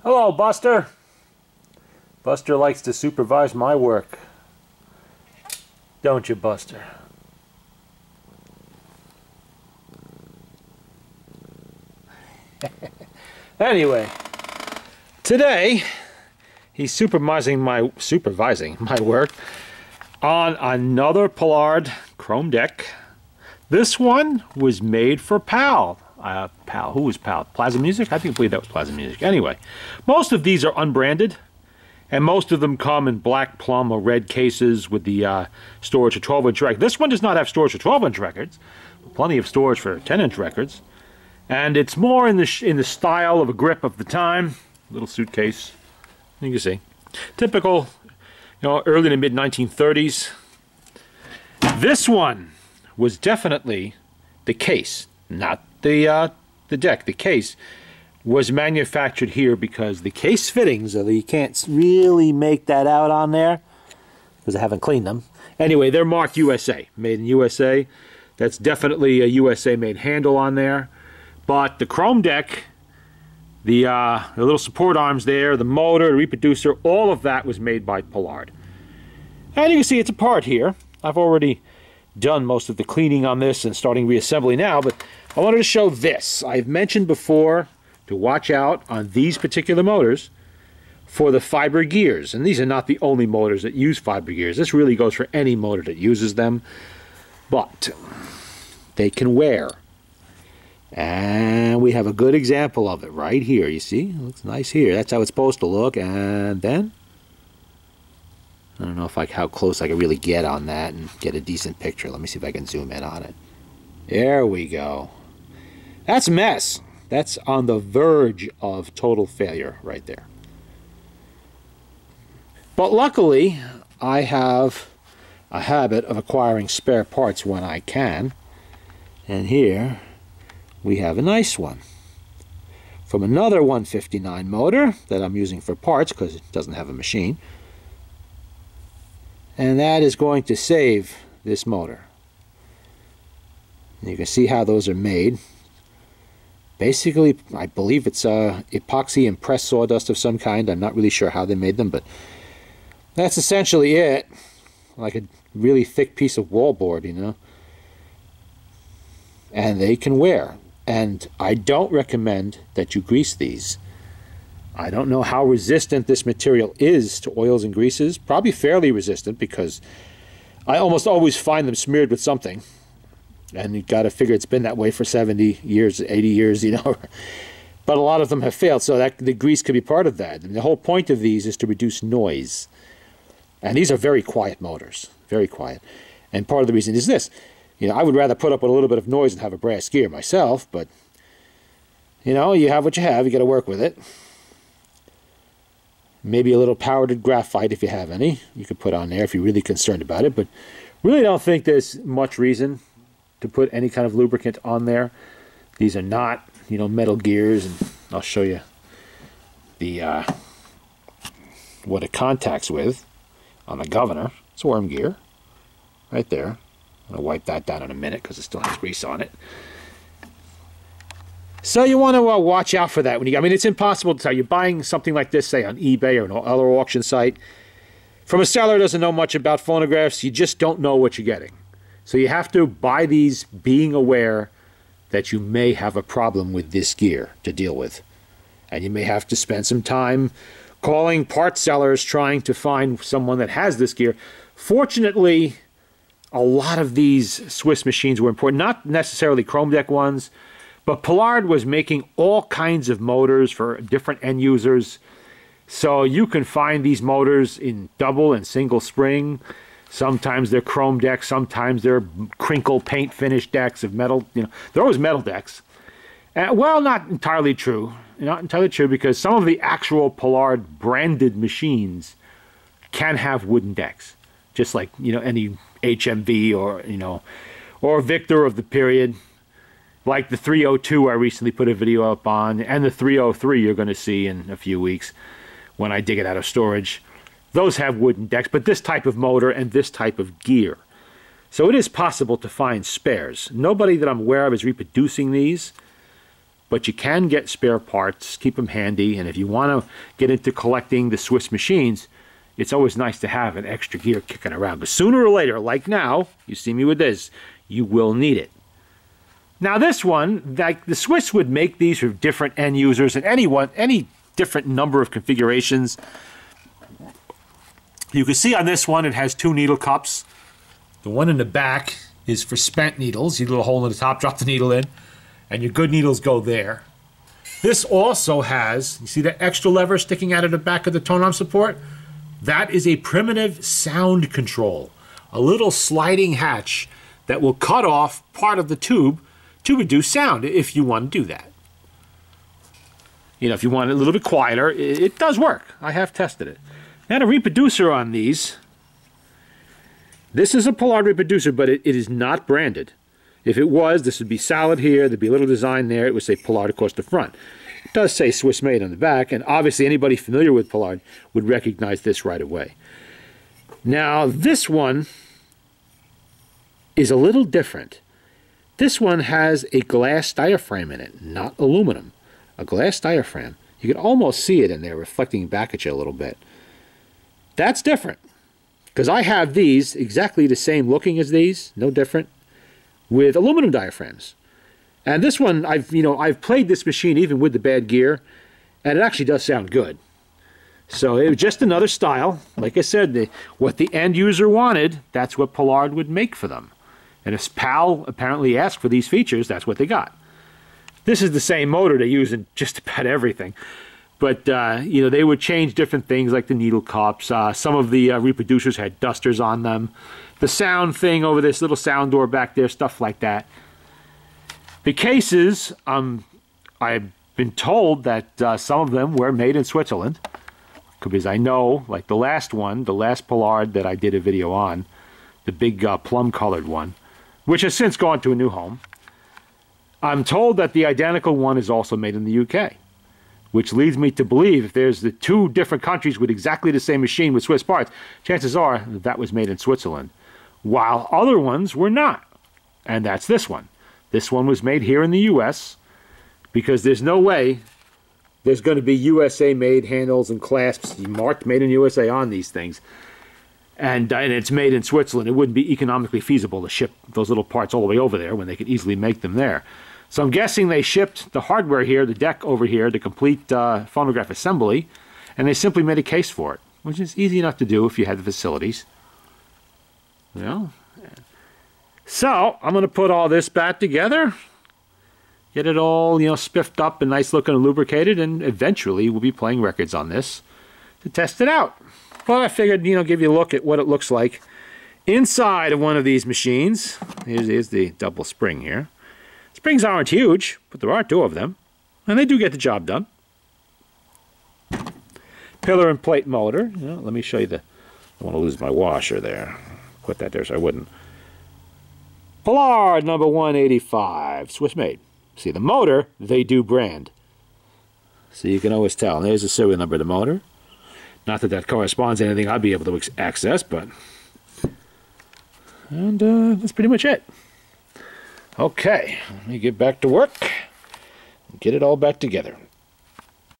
Hello, Buster. Buster likes to supervise my work. Don't you, Buster? Anyway, today he's supervising my work on another Paillard chrome deck. This one was made for PAL. PAL. Who was PAL? Plaza Music? I believe that was Plaza Music. Anyway, most of these are unbranded, and most of them come in black, plum, or red cases with the storage of 12-inch records. This one does not have storage for 12-inch records. Plenty of storage for 10-inch records. And it's more in the style of a grip of the time. Little suitcase. You can see. Typical, early to mid-1930s. This one was definitely the case, not the deck. The case was manufactured here because the case fittings, you can't really make that out on there because I haven't cleaned them. Anyway, they're marked USA, made in USA. That's definitely a USA made handle on there. But the chrome deck, the little support arms there, the motor, the reproducer, all of that was made by Paillard. And you can see it's apart here. I've already done most of the cleaning on this and starting reassembly now, but I wanted to show this. I've mentioned before to watch out on these particular motors for the fiber gears. And these are not the only motors that use fiber gears. This really goes for any motor that uses them. But they can wear. And we have a good example of it right here. You see? It looks nice here. That's how it's supposed to look. And then I don't know how close I can really get on that and get a decent picture. Let me see if I can zoom in on it. There we go. That's a mess. That's on the verge of total failure right there. But luckily, I have a habit of acquiring spare parts when I can. And here we have a nice one from another 159 motor that I'm using for parts because it doesn't have a machine. And that is going to save this motor. And you can see how those are made. Basically, I believe it's epoxy and pressed sawdust of some kind. I'm not really sure how they made them, but that's essentially it. Like a really thick piece of wallboard, And they can wear. And I don't recommend that you grease these. I don't know how resistant this material is to oils and greases. Probably fairly resistant because I almost always find them smeared with something. And you've got to figure it's been that way for 70 years, 80 years, But a lot of them have failed, so that the grease could be part of that. And the whole point of these is to reduce noise. And these are very quiet motors, very quiet. And part of the reason is this. I would rather put up with a little bit of noise and have a brass gear myself, but, you have what you have. You got to work with it. Maybe a little powdered graphite if you have any. You could put on there if you're really concerned about it, but really don't think there's much reason to put any kind of lubricant on there. These are not, metal gears, and I'll show you the what it contacts with on the governor. It's worm gear right there. I'm going to wipe that down in a minute because it still has grease on it. So you want to watch out for that. It's impossible to tell. You're buying something like this, say, on eBay or an other auction site. From a seller who doesn't know much about phonographs, you just don't know what you're getting. So you have to buy these being aware that you may have a problem with this gear to deal with. And you may have to spend some time calling part sellers trying to find someone that has this gear. Fortunately, a lot of these Swiss machines were important, not necessarily chrome deck ones, but Paillard was making all kinds of motors for different end users. So you can find these motors in double and single spring. Sometimes they're chrome decks, sometimes they're crinkle paint finish decks of metal. They're always metal decks. Well, not entirely true. Not entirely true because some of the actual Paillard branded machines can have wooden decks. Just like, any HMV or Victor of the period, like the 302 I recently put a video up on, and the 303 you're going to see in a few weeks when I dig it out of storage. Those have wooden decks, but this type of motor and this type of gear. So it is possible to find spares. Nobody that I'm aware of is reproducing these, but you can get spare parts, keep them handy, and if you want to get into collecting the Swiss machines, it's always nice to have an extra gear kicking around. But sooner or later, like now, you see me with this, you will need it. Now this one, like the Swiss would make these for different end users and any different number of configurations. You can see on this one it has 2 needle cups. The one in the back is for spent needles. You do a hole in the top, drop the needle in, and your good needles go there. This also has, you see that extra lever sticking out of the back of the tone arm support? That is a primitive sound control. A little sliding hatch that will cut off part of the tube to reduce sound if you want to do that. You know, if you want it a little bit quieter, it does work. I have tested it. Now the reproducer on these, this is a Paillard reproducer, but it is not branded. If it was, this would be solid here, there'd be a little design there, it would say Paillard across the front. It does say Swiss made on the back, and obviously anybody familiar with Paillard would recognize this right away. Now this one is a little different. This one has a glass diaphragm in it, not aluminum. A glass diaphragm. You can almost see it in there reflecting back at you a little bit. That's different, because I have these exactly the same looking as these, no different, with aluminum diaphragms. And this one, I've played this machine even with the bad gear, and it actually does sound good. So it was just another style. Like I said, what the end user wanted, that's what Paillard would make for them. And if PAL apparently asked for these features, that's what they got. This is the same motor they use in just about everything. But, they would change different things like the needle cups. Some of the reproducers had dusters on them. The sound thing over this little sound door back there, stuff like that. The cases, I've been told that some of them were made in Switzerland. Because I know, like the last one, the last Paillard that I did a video on, the big plum-colored one, which has since gone to a new home, I'm told that the identical one is also made in the UK, which leads me to believe if there's the 2 different countries with exactly the same machine with Swiss parts, chances are that was made in Switzerland, while other ones were not. And that's this one. This one was made here in the US, because there's no way there's going to be USA-made handles and clasps marked made in USA on these things. And it's made in Switzerland. It wouldn't be economically feasible to ship those little parts all the way over there when they could easily make them there. So I'm guessing they shipped the hardware here, the deck over here, the complete phonograph assembly, and they simply made a case for it, which is easy enough to do if you had the facilities. So I'm going to put all this back together, get it all, spiffed up and nice looking and lubricated, and eventually we'll be playing records on this to test it out. But I figured, give you a look at what it looks like inside of one of these machines. Here's the double spring here. Springs aren't huge, but there are 2 of them, and they do get the job done. Pillar and plate motor. Let me show you I want to lose my washer there. Put that there so I wouldn't. Paillard number 185, Swiss made. See, the motor, they do brand. So you can always tell. And there's the serial number of the motor. Not that that corresponds to anything I'd be able to access, but... And that's pretty much it. Okay, let me get back to work and get it all back together.